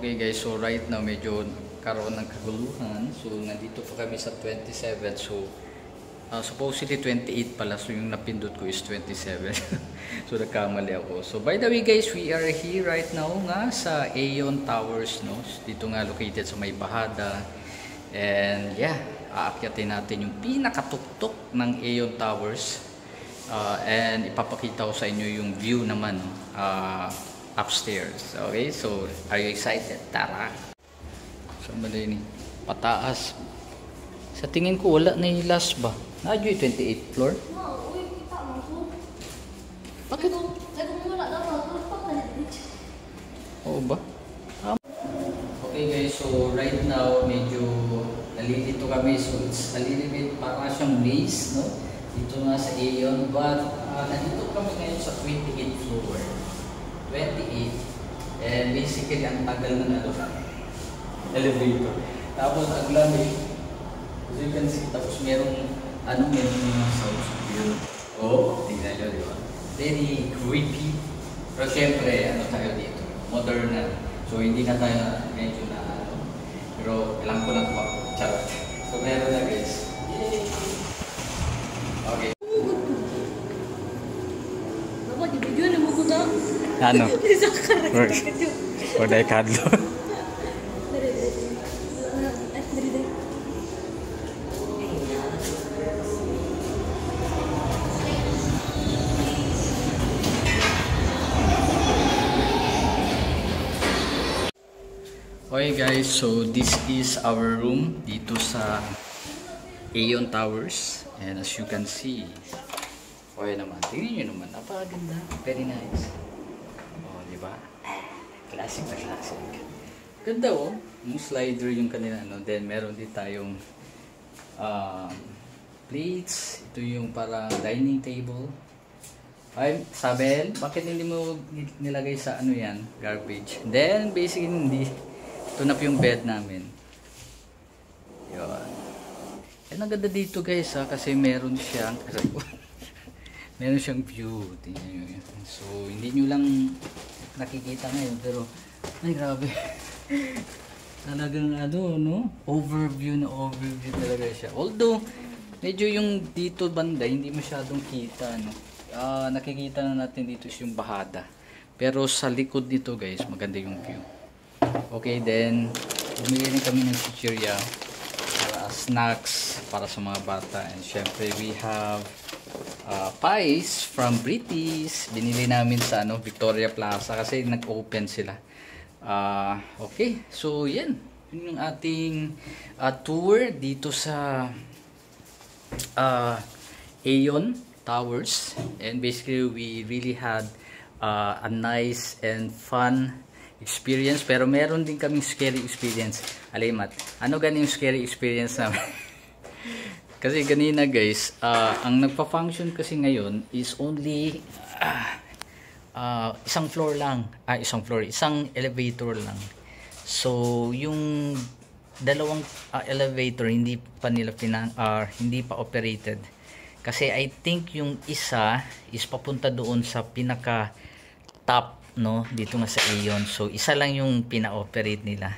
Okay guys, so right now medyo karoon ng kaguluhan. So nandito pa kami sa 27. So supposedly 28 pala. So yung napindot ko is 27. So nagkamali ako. So by the way guys, we are here right now nga sa Aeon Towers, no? Dito nga located sa may Bahada. And yeah, aakyatin natin yung pinakatuktok ng Aeon Towers. And ipapakita ko sa inyo yung view naman upstairs. Okay, so are you excited? Tara! So ba din pataas. Sa tingin ko wala na yung last ba? Nadyo yung 28th floor? Uy, kita mo ko. Bakit? Ay, kung wala na ako, Oo ba? Okay guys, so right now medyo nalilito kami. So it's a little bit parang siyang maze, no? Dito nga sa Aeon. But nandito kami ngayon sa 28th floor. 28. And basically ang tagal na elevator. Tapos ang lamig. As you can see, tapos merong mga sounds here. Oh, tingnan nyo, di ba? Very creepy. Pero syempre, tayo dito? Modern na. So hindi na tayo medyo na pero kailangan ko lang charot. So meron na guys. Yay! Okay. Dapat i-video na mo ko na. Ano? Orday kadlo. Okay guys, so this is our room dito sa Aeon Towers. And as you can see, okay naman. Tingnan nyo naman, napakaganda. Very nice. Oh, di ba? Classic na classic. Ganda oh. Yung slider yung kanila. No? Then meron din tayong plates. Ito yung para dining table. Ay, Sabel, bakit hindi mo nilagay sa ano yan? Garbage. Then basically hindi. Ito na po yung bed namin. Yun. And ang ganda dito guys kasi meron siyang meron siyang view. Tingnan nyo yun. So hindi nyo lang nakikita ngayon pero ay grabe. Talagang no? Overview talaga siya. Although medyo yung dito banda hindi masyadong kita no. Nakikita na natin dito is yung Bahada. Pero sa likod nito guys maganda yung view. Okay, then bumili rin kami ng chichirya para snacks para sa mga bata. And syempre we have pies from British. Binili namin sa Victoria Plaza kasi nag-open sila. Okay, so yan. Yun yung ating tour dito sa Aeon Towers. And basically we really had a nice and fun experience, pero meron din kaming scary experience. Alimat, ano ganun yung scary experience namin? Kasi ganina guys, ang nagpa-function kasi ngayon is only isang floor lang, isang elevator lang. So yung dalawang elevator hindi pa nila hindi pa operated. Kasi I think yung isa is papunta doon sa pinaka top no dito nga sa Aeon. So isa lang yung pina-operate nila.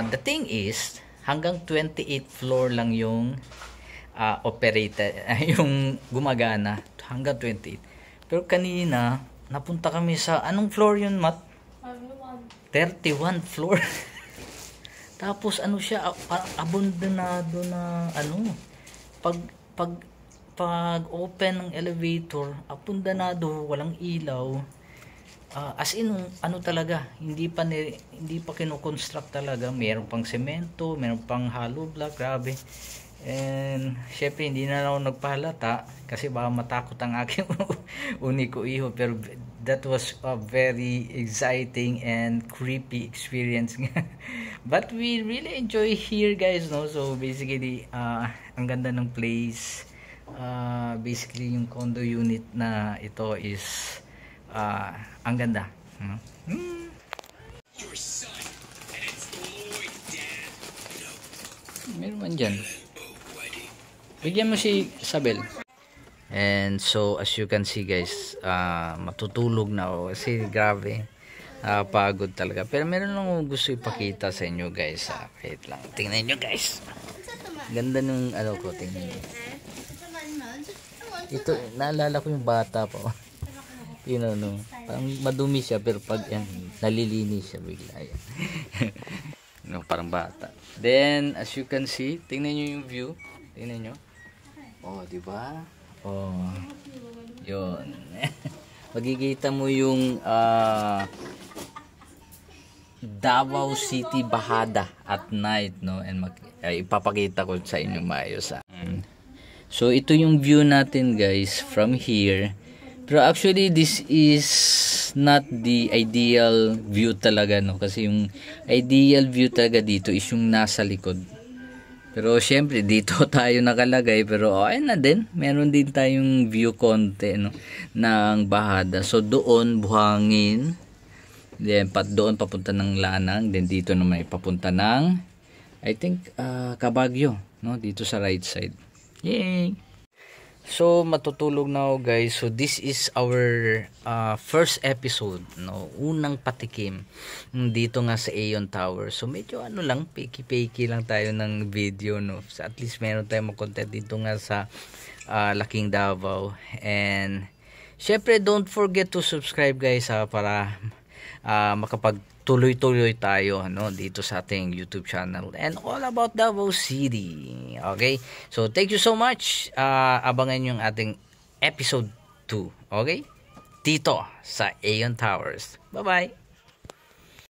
The thing is hanggang 28th floor lang yung operated yung gumagana hanggang 28. Pero kanina napunta kami sa anong floor yun, Matt? 31 floor. Tapos siya parang abandonado na pag open ng elevator, abandonado, walang ilaw. As in talaga hindi pa kino-construct talaga, meron pang semento, meron pang hollow block, grabe. And syempre hindi na ako nagpahalata kasi baka matakot ang aking uniko iho, pero that was a very exciting and creepy experience. But we really enjoy here guys, no? So basically ang ganda ng place. Basically yung condo unit na ito is ang ganda. Meron man dyan. Bigyan mo si Sabel. And so as you can see guys, matutulog na ako kasi grabe. Pagod talaga. Pero meron lang akong gusto ipakita sa inyo guys. Wait lang. Tingnan nyo guys. Ganda nung ano ko. Tingnan nyo. Ito, naalala ko yung bata pa. Yun ano. Parang madumi siya pero pag yan, nalilinis siya bigla. No, parang bata. Then, as you can see, tingnan nyo yung view. Tingnan nyo. Oh, di ba? Oh. Yun. Magkikita mo yung Davao City Bahada at night, no? And ipapakita ko sa inyo maayos. So ito yung view natin guys from here. Pero actually this is not the ideal view talaga, no? Kasi yung ideal view talaga dito is yung nasa likod. Pero syempre dito tayo nakalagay, pero okay na din. Meron din tayong view konti, no, ng Bahada. So doon buhangin. Then doon papunta ng Lanang, then dito naman papunta ng I think Kabagyo, no, dito sa right side. Yay. So matutulog na ako guys. So this is our first episode, no, unang patikim dito nga sa Aeon Tower. So medyo ano lang, peki lang tayo ng video, no. So, at least meron tayong content dito nga sa Laking Davao. And syempre don't forget to subscribe guys para makapagtuloy-tuloy tayo, no, dito sa ating YouTube channel and all about Davao City. Okay? So thank you so much. Abangan yung ating episode 2. Okay? Dito sa Aeon Towers. Bye-bye.